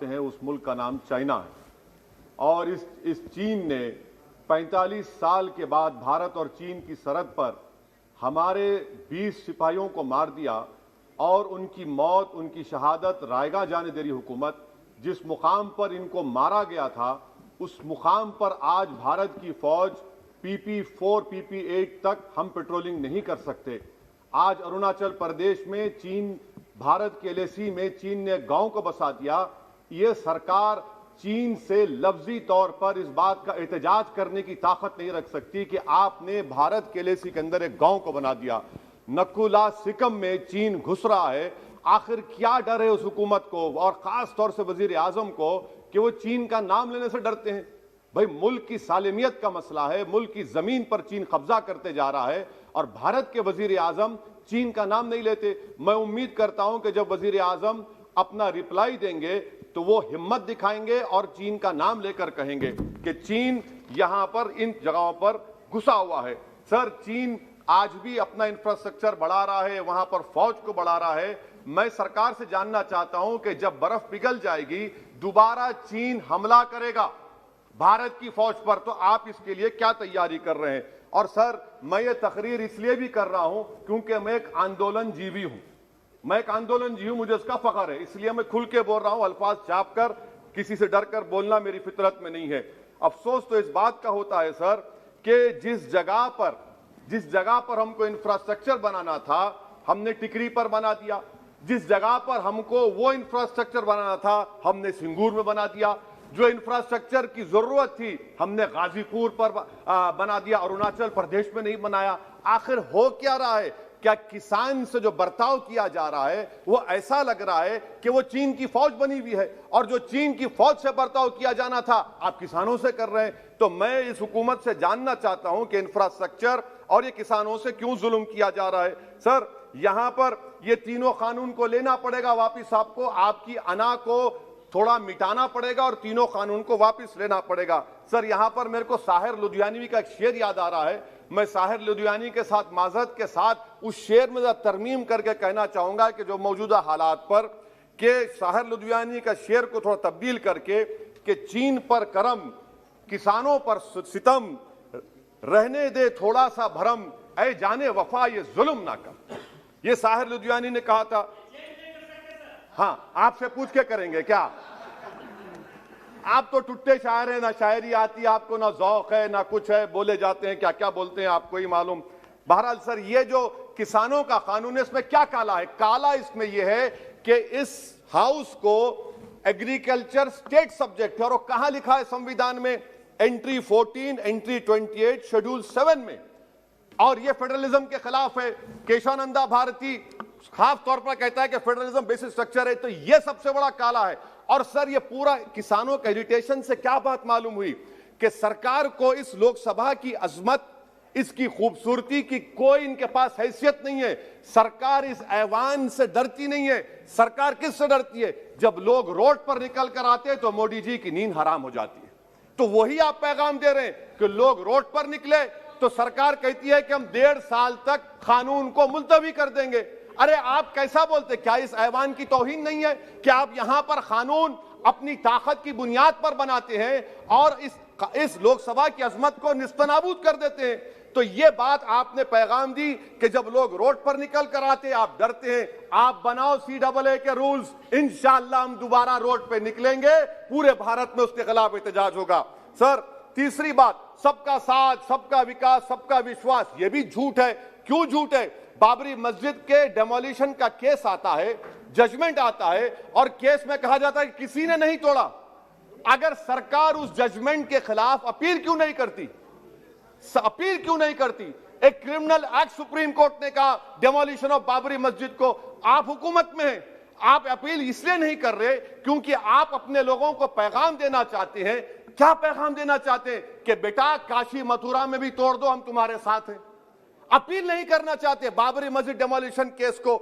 जानते हैं उस मुल्क का नाम चाइना है। और इस चीन ने 45 साल के बाद भारत और चीन की सरहद पर हमारे 20 सिपाहियों को मार दिया और उनकी मौत, उनकी शहादत रायगा जाने दे रही हुकूमत। जिस मुकाम पर इनको मारा गया था उस मुकाम पर आज भारत की फौज PP4, PP8 तक हम पेट्रोलिंग नहीं कर सकते। आज अरुणाचल प्रदेश में चीन, भारत के LAC में चीन ने गांव को बसा दिया। ये सरकार चीन से लफ्जी तौर पर इस बात का एहतजाज करने की ताकत नहीं रख सकती कि आपने भारत के LAC के अंदर एक गांव को बना दिया। नकुला सिकम में चीन घुस रहा है। आखिर क्या डर है उस हुकूमत को और खास तौर से वजीर आजम को कि वो चीन का नाम लेने से डरते हैं? भाई, मुल्क की सालिमियत का मसला है, मुल्क की जमीन पर चीन कब्जा करते जा रहा है और भारत के वजीर आजम चीन का नाम नहीं लेते। मैं उम्मीद करता हूं कि जब वजीर आजम अपना रिप्लाई देंगे तो वो हिम्मत दिखाएंगे और चीन का नाम लेकर कहेंगे कि चीन यहां पर इन जगहों पर घुसा हुआ है। सर, चीन आज भी अपना इंफ्रास्ट्रक्चर बढ़ा रहा है, वहां पर फौज को बढ़ा रहा है। मैं सरकार से जानना चाहता हूं कि जब बर्फ पिघल जाएगी दोबारा चीन हमला करेगा भारत की फौज पर, तो आप इसके लिए क्या तैयारी कर रहे हैं? और सर, मैं ये तकरीर इसलिए भी कर रहा हूं क्योंकि मैं एक आंदोलन जीवी हूं। मुझे इसका फख्र है, इसलिए मैं खुल के बोल रहा हूं, अल्फाज छाप कर, किसी से डर कर बोलना मेरी फितरत में नहीं है। अफसोस तो इस बात का होता है सर कि जिस जगह पर हमको इंफ्रास्ट्रक्चर बनाना था हमने टिकरी पर बना दिया, जिस जगह पर हमको वो इंफ्रास्ट्रक्चर बनाना था हमने सिंगूर में बना दिया, जो इंफ्रास्ट्रक्चर की जरूरत थी हमने गाजीपुर पर बना दिया, अरुणाचल प्रदेश में नहीं बनाया। आखिर हो क्या रहा है? क्या किसान से जो बर्ताव किया जा रहा है वो ऐसा लग रहा है कि वो चीन की फौज बनी हुई है और जो चीन की फौज से बर्ताव किया जाना था आप किसानों से कर रहे हैं? तो मैं इस हुकूमत से जानना चाहता हूं कि इंफ्रास्ट्रक्चर और ये किसानों से क्यों जुल्म किया जा रहा है? सर, यहां पर ये तीनों कानून को लेना पड़ेगा वापिस, आपको आपकी अना को थोड़ा मिटाना पड़ेगा और तीनों कानून को वापस लेना पड़ेगा। सर, यहां पर मेरे को साहिर लुधियानवी का एक शेर याद आ रहा है। मैं साहिर लुधियानवी के साथ माजरत के साथ उस शेर में तरमीम करके कहना चाहूंगा कि जो मौजूदा हालात पर के साहिर लुधियानवी का शेर को थोड़ा तब्दील करके कि चीन पर करम, किसानों पर सितम, रहने दे थोड़ा सा भरम, ऐ जाने वफा ये जुल्म ना कर। ये साहिर लुधियानवी ने कहा था। हाँ, आपसे पूछ के करेंगे क्या? आप तो टुट्टे शायर हैं, ना शायरी आती है आपको, ना जौक है, ना कुछ है, बोले जाते हैं क्या क्या बोलते हैं आपको ही मालूम। बहरहाल सर, ये जो किसानों का कानून है इसमें क्या काला है? काला इसमें यह है कि इस हाउस को एग्रीकल्चर स्टेट सब्जेक्ट है और कहां लिखा है संविधान में? एंट्री 14, एंट्री 28, शेड्यूल 7 में। और यह फेडरलिज्म के खिलाफ है। केशवानंदा भारती खास तौर पर कहता है कि फेडरलिज्म बेसिक स्ट्रक्चर है, तो यह सबसे बड़ा काला है। और सर, यह पूरा किसानों के इरिटेशन से क्या बात मालूम हुई कि सरकार को इस लोकसभा की अजमत, इसकी खूबसूरती की कोई इनके पास हैसियत नहीं है। सरकार इस ऐवान से डरती नहीं है। सरकार किससे डरती है? जब लोग रोड पर निकल कर आते हैं तो मोदी जी की नींद हराम हो जाती है। तो वही आप पैगाम दे रहे हैं कि लोग रोड पर निकले तो सरकार कहती है कि हम 1.5 साल तक कानून को मुलतवी कर देंगे। अरे आप कैसा बोलते? क्या इस ऐवान की तौहीन नहीं है कि आप यहां पर कानून अपनी ताकत की बुनियाद पर बनाते हैं और इस लोकसभा की अजमत को निस्तनाबूद कर देते हैं? तो ये बात आपने पैगाम दी कि जब लोग रोड पर निकल कर आते आप डरते हैं। आप बनाओ CAA के रूल्स, इंशाअल्लाह हम दोबारा रोड पे निकलेंगे, पूरे भारत में उसके खिलाफ एहतजाज होगा। सर, तीसरी बात, सबका साथ, सबका विकास, सबका विश्वास, यह भी झूठ है। क्यों झूठ है? बाबरी मस्जिद के डेमोलिशन का केस आता है, जजमेंट आता है और केस में कहा जाता है कि किसी ने नहीं तोड़ा। अगर सरकार उस जजमेंट के खिलाफ अपील क्यों नहीं करती? एक क्रिमिनल एक्ट सुप्रीम कोर्ट ने कहा डेमोलिशन ऑफ बाबरी मस्जिद को, आप हुकूमत में हैं, आप अपील इसलिए नहीं कर रहे क्योंकि आप अपने लोगों को पैगाम देना चाहते हैं। क्या पैगाम देना चाहते हैं? कि बेटा काशी मथुरा में भी तोड़ दो, हम तुम्हारे साथ हैं। अपील नहीं करना चाहते बाबरी मस्जिद डेमोलिशन केस को।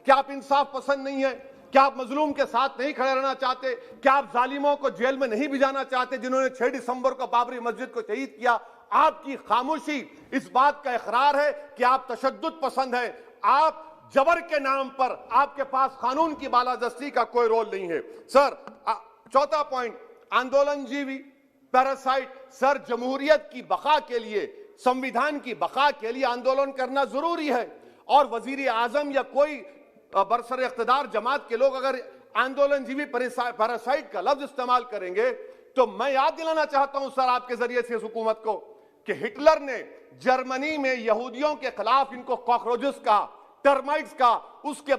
क्या आप इंसाफ पसंद नहीं है? क्या आप मजलूम के साथ नहीं खड़े रहना चाहते? क्या आप जालिमों को जेल में नहीं भिजाना चाहते जिन्होंने 6 दिसंबर को बाबरी मस्जिद को शहीद किया? आपकी खामोशी इस बात का इकरार है कि आप तशद्दुद पसंद हैं। आप जबर के नाम पर, आपके पास कानून की बालादस्ती का कोई रोल नहीं है। सर, चौथा पॉइंट, आंदोलनजीवी पैरासाइट। सर, जमहूरियत की बका के लिए, संविधान की बका के लिए आंदोलन करना जरूरी है, और वजीर आजम या कोई बरसर इख्तिदार जमात के लोग अगर आंदोलनजीवी पैरासाइट का लफ्ज इस्तेमाल करेंगे तो मैं याद दिलाना चाहता हूं सर आपके जरिए से इस हुकूमत को कि हिटलर ने जर्मनी में यहूदियों के खिलाफ इनको कॉकरोचेस का, टर्माइट्स का, उसके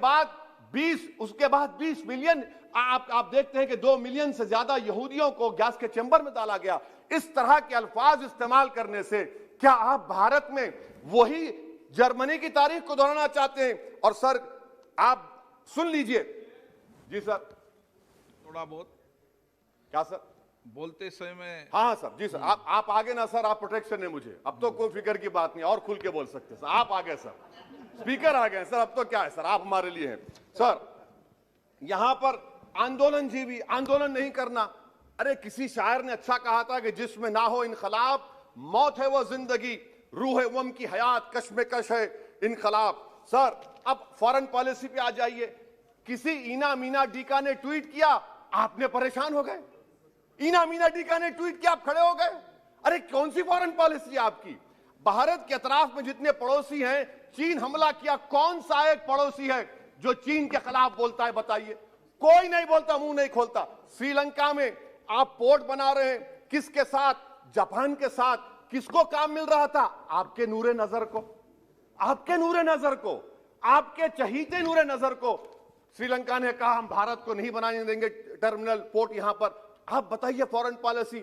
बाद 20 मिलियन, आप देखते हैं कि 2 मिलियन से ज्यादा यहूदियों को गैस के चैम्बर में डाला गया। इस तरह के अल्फाज इस्तेमाल करने से क्या आप भारत में वही जर्मनी की तारीख को दोहराना चाहते हैं? और सर आप सुन लीजिए। जी सर, थोड़ा बहुत क्या सर बोलते समय में। हाँ सर, जी सर, आप आगे ना सर, आप प्रोटेक्शन है मुझे, अब तो कोई फिक्र की बात नहीं, और खुल के बोल सकते सर, आप आ गए सर, स्पीकर आ गए सर, अब तो क्या है सर, आप हमारे लिए हैं सर। यहां पर आंदोलनजीवी आंदोलन नहीं करना, अरे किसी शायर ने अच्छा कहा था कि जिसमें ना हो इनकलाब मौत है वो जिंदगी, रूह वम की हयात कश्मकश है इनकलाब। सर अब फॉरेन पॉलिसी पे आ जाइए। किसी ईना मीना डीका ने ट्वीट किया, आपने परेशान हो गए। ईना मीना डीका ने ट्वीट किया, आप खड़े हो गए। अरे कौन सी फॉरेन पॉलिसी है आपकी? भारत के अतराफ में जितने पड़ोसी हैं, चीन हमला किया, कौन सा एक पड़ोसी है जो चीन के खिलाफ बोलता है? बताइए, कोई नहीं बोलता, मुंह नहीं खोलता। श्रीलंका में आप पोर्ट बना रहे हैं, किसके साथ? जापान के साथ। किसको काम मिल रहा था? आपके नूरे नजर को, आपके नूरे नजर को, आपके चहीते नूरे नजर को। श्रीलंका ने कहा हम भारत को नहीं बनाने देंगे टर्मिनल पोर्ट यहां पर। आप बताइए फॉरेन पॉलिसी।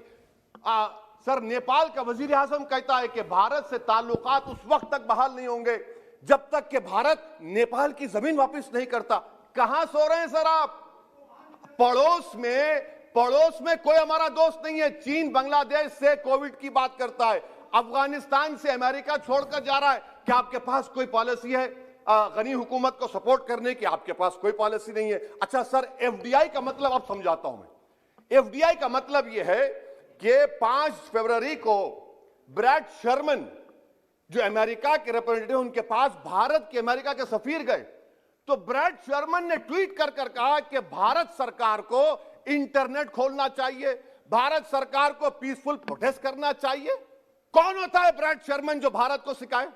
सर नेपाल का वजीर आजम कहता है कि भारत से ताल्लुकात उस वक्त तक बहाल नहीं होंगे जब तक कि भारत नेपाल की जमीन वापस नहीं करता। कहां सो रहे हैं सर आप? पड़ोस में कोई हमारा दोस्त नहीं है। चीन बांग्लादेश से कोविड की बात करता है, अफगानिस्तान से अमेरिका छोड़कर जा रहा है। क्या आपके पास कोई पॉलिसी है गनी हुकूमत को सपोर्ट करने की? आपके पास कोई पॉलिसी नहीं है। अच्छा सर, एफडीआई का मतलब अब समझाता हूं मैं। एफडीआई का मतलब यह है कि 5 फरवरी को ब्रैड शर्मन जो अमेरिका के रिप्रेजेंटेटिव, उनके पास भारत के अमेरिका के सफीर गए, तो ब्रैड शर्मन ने ट्वीट कर कहा कि भारत सरकार को इंटरनेट खोलना चाहिए, भारत सरकार को पीसफुल प्रोटेस्ट करना चाहिए। कौन होता है ब्रैड शर्मन जो भारत को सिखाए?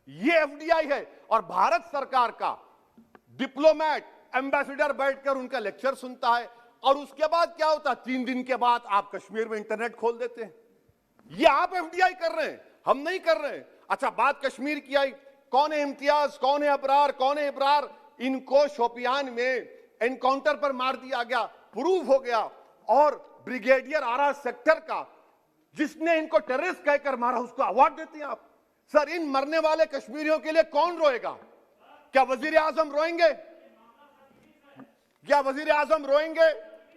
ये एफडीआई है। और भारत सरकार का डिप्लोमेट, एम्बेसडर बैठकर उनका लेक्चर सुनता है, और उसके बाद क्या होता है? 3 दिन के बाद आप कश्मीर में इंटरनेट खोल देते हैं। ये आप एफडीआई कर रहे हैं, हम नहीं कर रहे हैं। अच्छा, बात कश्मीर की आई, कौन है इम्तियाज, कौन है अबरार, कौन है इब्रार? इनको शोपियान में एनकाउंटर पर मार दिया गया, प्रूव हो गया। और ब्रिगेडियर आरा सेक्टर का जिसने इनको टेररिस्ट कहकर मारा, उसको अवार्ड देते हैं आप। सर, इन मरने वाले कश्मीरियों के लिए कौन रोएगा? क्या वजीर आजम रोएंगे? क्या वजीर आजम रोएंगे?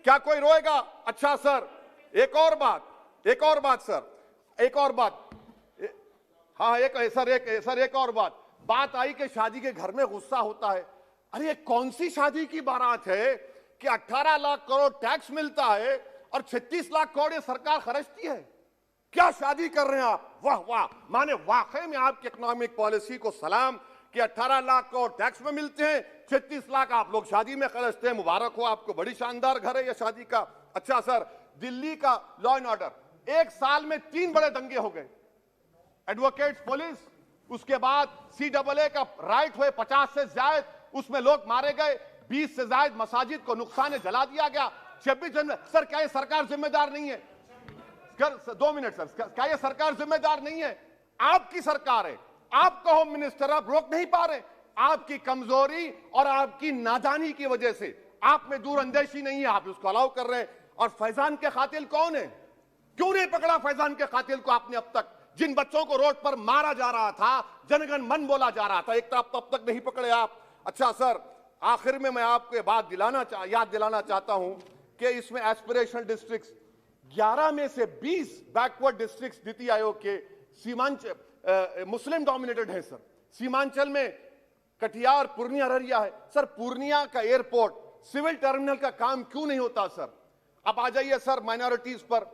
क्या कोई रोएगा? अच्छा सर, एक और बात सर, एक और बात। हाँ, एक और बात आई कि शादी के घर में गुस्सा होता है। अरे ये कौन सी शादी की बारात है कि 18 लाख करोड़ टैक्स मिलता है और 36 लाख करोड़ ये सरकार खर्चती है? क्या शादी कर रहे हैं आप? वाह वाह, माने वाकई में आपकी इकोनॉमिक पॉलिसी को सलाम कि 18 लाख करोड़ टैक्स में मिलते हैं, 36 लाख आप लोग शादी में खर्चते हैं। मुबारक हो आपको, बड़ी शानदार घर है ये शादी का। अच्छा सर, दिल्ली का लॉ एंड ऑर्डर, 1 साल में 3 बड़े दंगे हो गए। एडवोकेट्स पुलिस, उसके बाद CAA का राइट हुए 50 से ज्यादा, उसमें लोग मारे गए। 20 से ज्यादा मसाजिद को नुकसान जला दिया गया। 26 जनवरी। सर क्या ये सरकार जिम्मेदार नहीं है? 2 मिनट सर, क्या ये सरकार जिम्मेदार नहीं है? आपकी सरकार है, आपका होम मिनिस्टर, आप रोक नहीं पा रहे। आपकी कमजोरी और आपकी नादानी की वजह से, आप में दूरअंदेशी नहीं है, आप उसको अलाउ कर रहे हैं। और फैजान के कातिल कौन है? क्यों नहीं पकड़ा फैजान के कातिल को आपने अब तक? जिन बच्चों को रोड पर मारा जा रहा था, जनगण मन बोला जा रहा था, एक तरफ तब तक नहीं पकड़े आप। अच्छा सर, आखिर में मैं आपको ये बात याद दिलाना चाहता हूं कि इसमें एस्पिरेशनल डिस्ट्रिक्ट्स 11 में से 20 बैकवर्ड डिस्ट्रिक्ट्स नीति आयोग के सीमांचल मुस्लिम डोमिनेटेड है सर। सीमांचल में कटिहार, पूर्णिया, अररिया है। सर पूर्णिया का एयरपोर्ट, सिविल टर्मिनल का काम क्यों नहीं होता सर? अब आ जाइए सर माइनॉरिटीज पर।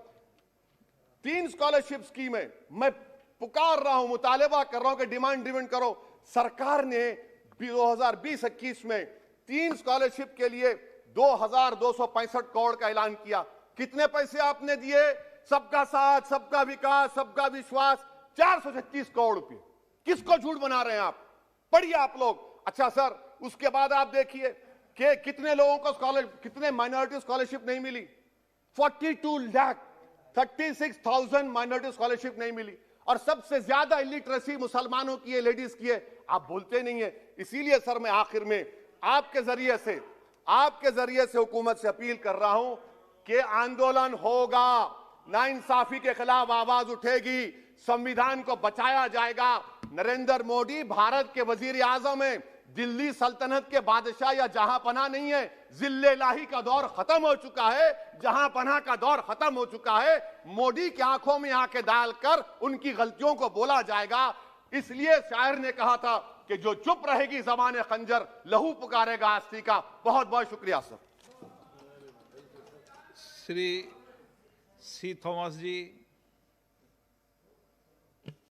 3 स्कॉलरशिप स्कीम है, मैं पुकार रहा हूं, मुतालिबा कर रहा हूं कि डिमांड ड्रिवन करो। सरकार ने 2020-21 में 3 स्कॉलरशिप के लिए 2265 करोड़ का ऐलान किया। कितने पैसे आपने दिए? सबका साथ, सबका विकास, सबका विश्वास, 436 करोड़ रुपए। किसको झूठ बना रहे हैं आप? पढ़िए आप लोग। अच्छा सर, उसके बाद आप देखिए कि कितने लोगों को स्कॉलरशिप, कितने माइनॉरिटी स्कॉलरशिप नहीं मिली। 42,36,000 माइनॉरिटी स्कॉलरशिप नहीं मिली। और सबसे ज्यादा इलिटरेसी मुसलमानों की है, लेडीज की है। आप बोलते नहीं है। इसीलिए सर मैं आखिर में आपके जरिए से हुकूमत से अपील कर रहा हूं कि आंदोलन होगा, नाइंसाफी के खिलाफ आवाज उठेगी, संविधान को बचाया जाएगा। नरेंद्र मोदी भारत के वजीर आजम है। दिल्ली सल्तनत के बादशाह या जहां पनाह नहीं है। जिल्ले लाही का दौर खत्म हो चुका है, जहां पनाह का दौर खत्म हो चुका है। मोदी की आंखों में आंखें डालकर उनकी गलतियों को बोला जाएगा। इसलिए शायर ने कहा था कि जो चुप रहेगी ज़बान खंजर, लहू पुकारेगा आस्ती का। बहुत बहुत शुक्रिया सर। श्री सी थॉमस जी।